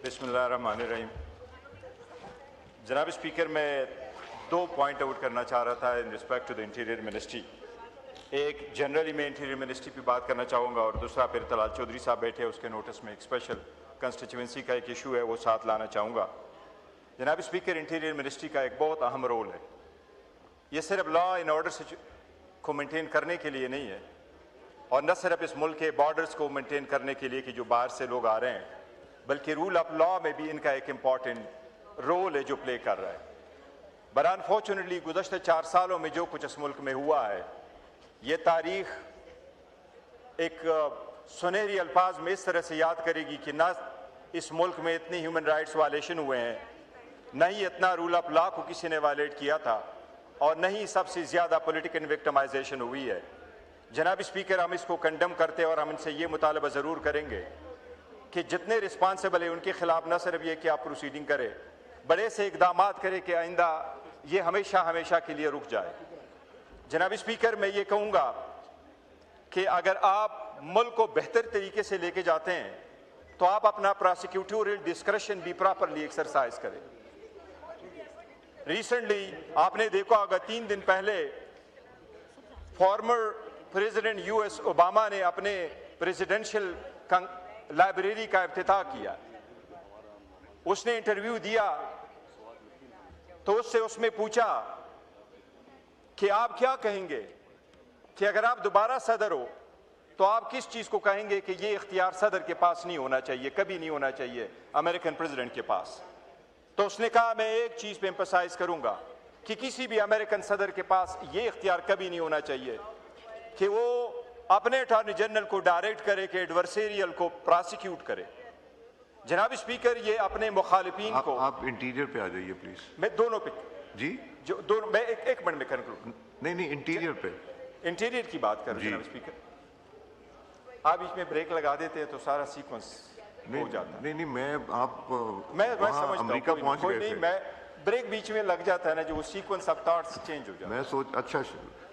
बिस्मिल्लाहिर्रहमानिर्रहीम। जनाब स्पीकर, मैं दो पॉइंट आउट करना चाह रहा था in respect to the interior ministry. एक जनरली मैं इंटीरियर मिनिस्ट्री पे बात करना चाहूँगा और दूसरा फिर तलाल चौधरी साहब बैठे हैं, उसके नोटिस में एक स्पेशल कंस्टिट्यूंसी का एक इशू है, वो साथ लाना चाहूँगा। जनाब स्पीकर, इंटीरियर मिनिस्ट्री का एक बहुत अहम रोल है। ये सिर्फ लॉ एंड ऑर्डर को मेंटेन करने के लिए नहीं है, और न सिर्फ इस मुल्क के बॉर्डर्स को मेंटेन करने के लिए कि जो बाहर से लोग आ रहे हैं, बल्कि रूल ऑफ लॉ में भी इनका एक इम्पॉर्टेंट रोल है जो प्ले कर रहा है। बट अनफॉर्चुनेटली गुज़श्ते 4 सालों में जो कुछ इस मुल्क में हुआ है, ये तारीख एक सुनहरी अल्फाज में इस तरह से याद करेगी कि ना इस मुल्क में इतनी ह्यूमन राइट्स वायलेशन हुए हैं, न ही इतना रूल ऑफ लॉ को किसी ने वायलेट किया था, और न ही सबसे ज़्यादा पॉलिटिकल विक्टिमाइजेशन हुई है। जनाब स्पीकर, हम इसको कंडेम करते हैं और हम इनसे ये मुतालबा ज़रूर करेंगे कि जितने रिस्पॉन्सिबल है उनके खिलाफ न सिर्फ ये कि आप प्रोसीडिंग करें, बड़े से इकदाम करें कि आइंदा ये हमेशा हमेशा के लिए रुक जाए। जनाब स्पीकर, मैं ये कहूँगा कि अगर आप मुल्क को बेहतर तरीके से लेके जाते हैं तो आप अपना प्रोसिक्यूटोरियल डिस्क्रेशन भी प्रॉपरली एक्सरसाइज करें। रिसेंटली आपने देखा होगा, 3 दिन पहले फॉर्मर प्रेसिडेंट यूएस ओबामा ने अपने प्रेसिडेंशियल लाइब्रेरी का इफ्तिताह किया। उसने इंटरव्यू दिया तो उससे उसमें पूछा कि आप क्या कहेंगे कि अगर आप दोबारा सदर हो तो आप किस चीज को कहेंगे कि ये इख्तियार सदर के पास नहीं होना चाहिए, कभी नहीं होना चाहिए अमेरिकन प्रेसिडेंट के पास। तो उसने कहा, मैं एक चीज पे एम्फसाइज करूंगा कि किसी भी अमेरिकन सदर के पास ये इख्तियार कभी नहीं होना चाहिए कि वो अपने अटॉर्नी जनरल को डायरेक्ट करे कि एडवर्सेरियल को प्रोसिक्यूट करे। जनाब स्पीकर, ये अपने मुखालिफिन को आप इंटीरियर पे आ जाइए प्लीज। मैं दोनों पे जी, जो दोनों, मैं एक मिनट में कंक्लूड। नहीं इंटीरियर पे, इंटीरियर की बात कर जनाब स्पीकर। आप बीच में ब्रेक लगा देते हैं तो सारा सीक्वेंस हो जाता है। नहीं मैं समझता अमेरिका हूं, पहुंच गए थे। मैं ब्रेक बीच में लग जाता है ना, जो वो सीक्वेंस ऑफ थॉट्स चेंज हो जाता है।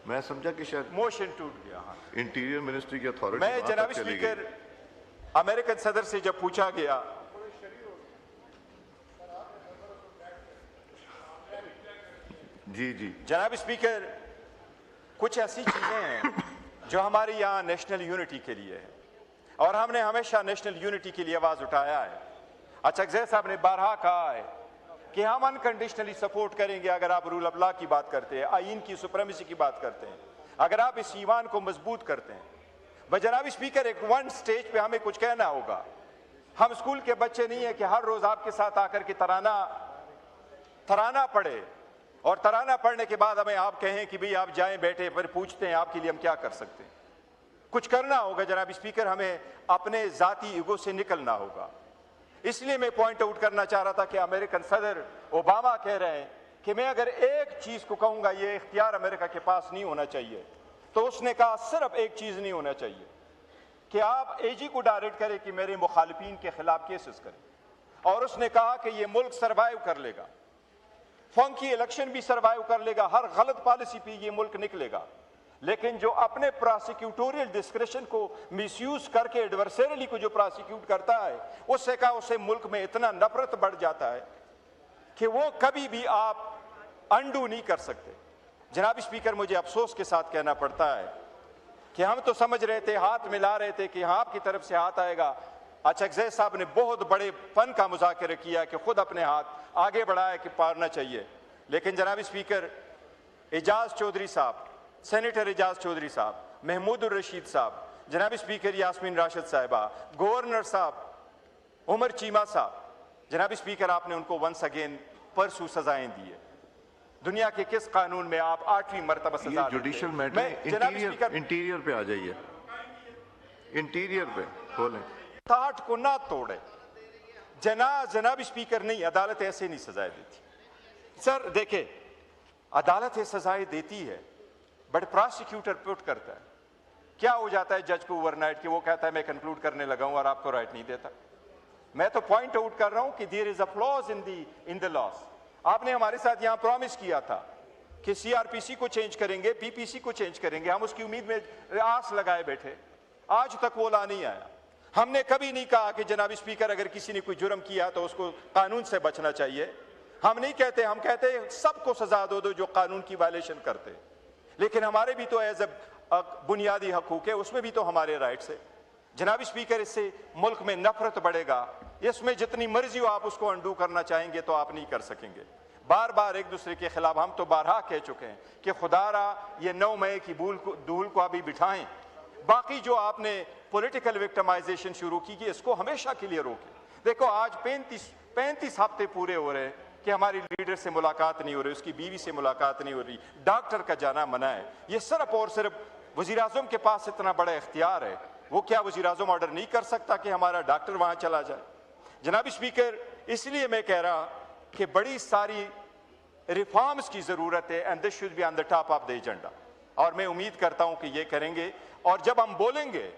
मैं समझा कि शायद मोशन टूट गया। हाँ, इंटीरियर मिनिस्ट्री की अथॉरिटी मैं जनाब स्पीकर, अमेरिकन सदर से जब पूछा गया जी जनाब स्पीकर, कुछ ऐसी चीजें हैं जो हमारे यहाँ नेशनल यूनिटी के लिए है और हमने हमेशा नेशनल यूनिटी के लिए आवाज उठाया है। अच्छा, जैसा साहब ने बारहा कहा है कि हम अनकंडीशनली सपोर्ट करेंगे अगर आप रूल ऑफ लॉ की बात करते हैं, आइन की सुप्रीमेसी की बात करते हैं, अगर आप इस ईमान को मजबूत करते हैं। बस जनाब स्पीकर, एक वन स्टेज पे हमें कुछ कहना होगा। हम स्कूल के बच्चे नहीं है कि हर रोज आपके साथ आकर के तराना पढ़े और तराना पढ़ने के बाद हमें आप कहें कि भाई आप जाएं बैठे, फिर पूछते हैं आपके लिए हम क्या कर सकते हैं। कुछ करना होगा जनाब स्पीकर, हमें अपने जाती ईगो से निकलना होगा। इसलिए मैं पॉइंट आउट करना चाह रहा था कि अमेरिकन सदर ओबामा कह रहे हैं कि मैं अगर एक चीज को कहूंगा ये इख्तियार अमेरिका के पास नहीं होना चाहिए, तो उसने कहा सिर्फ एक चीज नहीं होना चाहिए कि आप एजी को डायरेक्ट करें कि मेरे मुखालिफिन के खिलाफ केसेस करें। और उसने कहा कि ये मुल्क सर्वाइव कर लेगा, फंकी इलेक्शन भी सर्वाइव कर लेगा, हर गलत पॉलिसी पे ये मुल्क निकलेगा, लेकिन जो अपने प्रोसिक्यूटोरियल डिस्क्रेशन को मिसयूज करके एडवर्सरियली को जो प्रोसिक्यूट करता है, उससे कहा उससे मुल्क में इतना नफरत बढ़ जाता है कि वो कभी भी आप अंडू नहीं कर सकते। जनाब स्पीकर, मुझे अफसोस के साथ कहना पड़ता है कि हम तो समझ रहे थे, हाथ मिला रहे थे कि हाँ आपकी तरफ से हाथ आएगा। अच्छा, जैस साहब ने बहुत बड़े फन का मुजाकरा किया कि खुद अपने हाथ आगे बढ़ाया कि पारना चाहिए, लेकिन जनाब स्पीकर, एजाज चौधरी साहब, सेनेटर एजाज चौधरी साहब, महमूद उर रशीद साहब, जनाब स्पीकर यास्मीन राशिद साहिबा, गवर्नर साहब, उमर चीमा साहब, जनाब स्पीकर, आपने उनको वंस अगेन परसों सजाएं दी है। दुनिया के किस कानून में आप 8वीं मरतबा सजा? जुडिशियल मैटर, इंटीरियर पे आ जाइए, इंटीरियर पे बोलें। ताट को ना तोड़े जनाब स्पीकर, नहीं, अदालत ऐसे नहीं सजाएं देती। सर देखे, अदालत ये सजाएं देती है, बट प्रोसिक्यूटर पुट करता है। क्या हो जाता है जज को ओवरनाइट कि वो कहता है मैं कंक्लूड करने लगा हूं और आपको राइट नहीं देता। मैं तो पॉइंट आउट कर रहा हूं कि there is a flaws in the laws. आपने हमारे साथ यहां प्रॉमिस किया था कि सीआरपीसी को चेंज करेंगे, पीपीसी को चेंज करेंगे, हम उसकी उम्मीद में आस लगाए बैठे, आज तक वो ला नहीं आया। हमने कभी नहीं कहा कि जनाब स्पीकर अगर किसी ने कोई जुर्म किया तो उसको कानून से बचना चाहिए। हम नहीं कहते, हम कहते हैं सबको सजा दो जो कानून की वायलेशन करते। लेकिन हमारे भी तो एज अ बुनियादी हकूक है, उसमें भी तो हमारे राइट्स है। जनाब स्पीकर, इससे मुल्क में नफरत बढ़ेगा। इसमें जितनी मर्जी हो आप उसको अंडू करना चाहेंगे तो आप नहीं कर सकेंगे। बार बार एक दूसरे के खिलाफ हम तो बारहा कह चुके हैं कि खुदारा ये 9 मई की धूल को अभी बिठाएं। बाकी जो आपने पॉलिटिकल विक्टिमाइजेशन शुरू की कि इसको हमेशा के लिए रोकें। देखो आज 35 हफ्ते पूरे हो रहे हैं कि हमारी लीडर से मुलाकात नहीं हो रही, उसकी बीवी से मुलाकात नहीं हो रही, डॉक्टर का जाना मना है। ये सिर्फ और सिर्फ वज़ीर-ए-आज़म के पास इतना बड़ा इख्तियार है, वो क्या वज़ीर-ए-आज़म ऑर्डर नहीं कर सकता कि हमारा डॉक्टर वहां चला जाए? जनाब स्पीकर, इसलिए मैं कह रहा कि बड़ी सारी रिफॉर्म्स की जरूरत है and this should be on the top of the agenda. और मैं उम्मीद करता हूं कि ये करेंगे। और जब हम बोलेंगे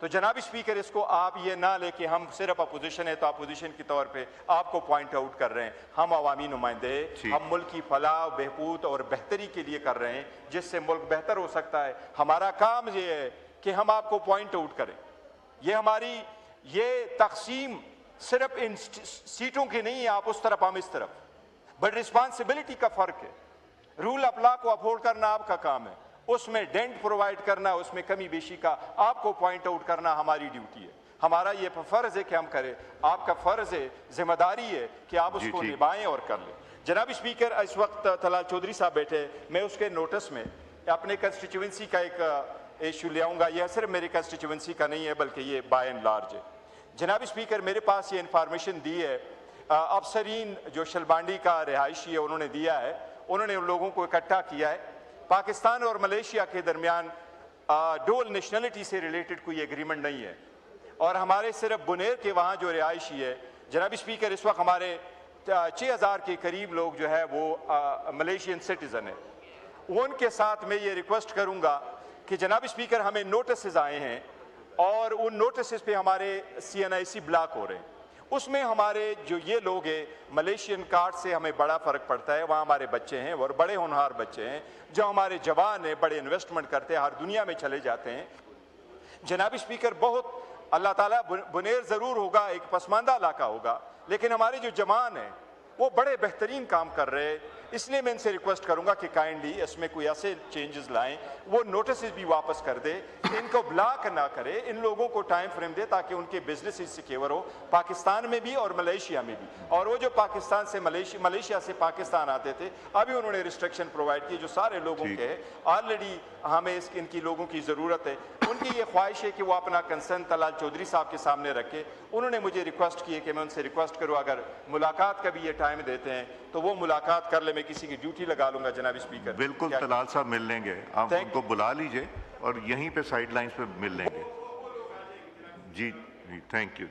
तो जनाब स्पीकर, इसको आप ये ना ले कि हम सिर्फ अपोजिशन है तो अपोजिशन के तौर पे आपको पॉइंट आउट कर रहे हैं। हम अवामी नुमाइंदे, हम मुल्क की फलाह बहबूद और बेहतरी के लिए कर रहे हैं, जिससे मुल्क बेहतर हो सकता है। हमारा काम ये है कि हम आपको पॉइंट आउट करें। ये हमारी ये तकसीम सिर्फ इन सीटों की नहीं है, आप उस तरफ हम इस तरफ, बट रिस्पॉन्सिबिलिटी का फर्क है। रूल ऑफ लॉ को अपहोल्ड करना आपका काम है, उसमें डेंट प्रोवाइड करना, उसमें कमी बेशी का आपको पॉइंट आउट करना हमारी ड्यूटी है। हमारा ये फर्ज है कि हम करें, आपका फर्ज है, जिम्मेदारी है कि आप उसको निभाएं और कर लें। जनाब स्पीकर, इस वक्त तलाल चौधरी साहब बैठे, मैं उसके नोटिस में अपने कंस्टिट्यूंसी का एक इशू ले आऊँगा। यह सिर्फ मेरी कंस्टिट्यूंसी का नहीं है बल्कि ये बाय एंड लार्ज है। जनाब स्पीकर, मेरे पास ये इंफॉर्मेशन दी है, अफसरीन जो शलबांडी का रिहायशी है उन्होंने दिया है, उन्होंने उन लोगों को इकट्ठा किया है। पाकिस्तान और मलेशिया के दरमियान डुअल नेशनलिटी से रिलेटेड कोई एग्रीमेंट नहीं है और हमारे सिर्फ बुनेर के वहाँ जो रिहायशी है, जनाब स्पीकर, इस वक्त हमारे 6000 के करीब लोग जो है वो मलेशियन सिटीजन है। उनके साथ मैं ये रिक्वेस्ट करूँगा कि जनाब स्पीकर, हमें नोटिस आए हैं और उन नोटिस पे हमारे CNIC ब्लॉक हो रहे हैं। उसमें हमारे जो ये लोग हैं, मलेशियन कार्ड से हमें बड़ा फ़र्क पड़ता है। वहाँ हमारे बच्चे हैं और बड़े होनहार बच्चे हैं, जो हमारे जवान हैं, बड़े इन्वेस्टमेंट करते हैं, हर दुनिया में चले जाते हैं। जनाब स्पीकर, बहुत अल्लाह ताला, बुनेर ज़रूर होगा, एक पसमानदा इलाका होगा, लेकिन हमारे जो जवान हैं वो बड़े बेहतरीन काम कर रहे हैं। इसलिए मैं इनसे रिक्वेस्ट करूंगा कि काइंडली इसमें कोई ऐसे चेंजेस लाएं, वो नोटिस भी वापस कर दे, इनको ब्लॉक ना करे, इन लोगों को टाइम फ्रेम दे ताकि उनके बिजनेस सिक्योर हो, पाकिस्तान में भी और मलेशिया में भी। और वो जो पाकिस्तान से मलेशिया से पाकिस्तान आते थे, अभी उन्होंने रिस्ट्रिक्शन प्रोवाइड की जो सारे लोगों के है। ऑलरेडी हमें इनकी लोगों की ज़रूरत है। उनकी ये ख्वाहिश है कि वो अपना कंसर्न तलाल चौधरी साहब के सामने रखे। उन्होंने मुझे रिक्वेस्ट की है कि मैं उनसे रिक्वेस्ट करूँ, अगर मुलाकात का भी ये टाइम देते हैं तो वो मुलाकात कर ले, मैं किसी की ड्यूटी लगा लूंगा। जनाब स्पीकर, बिल्कुल, तलाल साहब मिल लेंगे, आप उनको बुला लीजिए और यहीं पे साइड लाइन्स पे मिल लेंगे। जी, थैंक यू।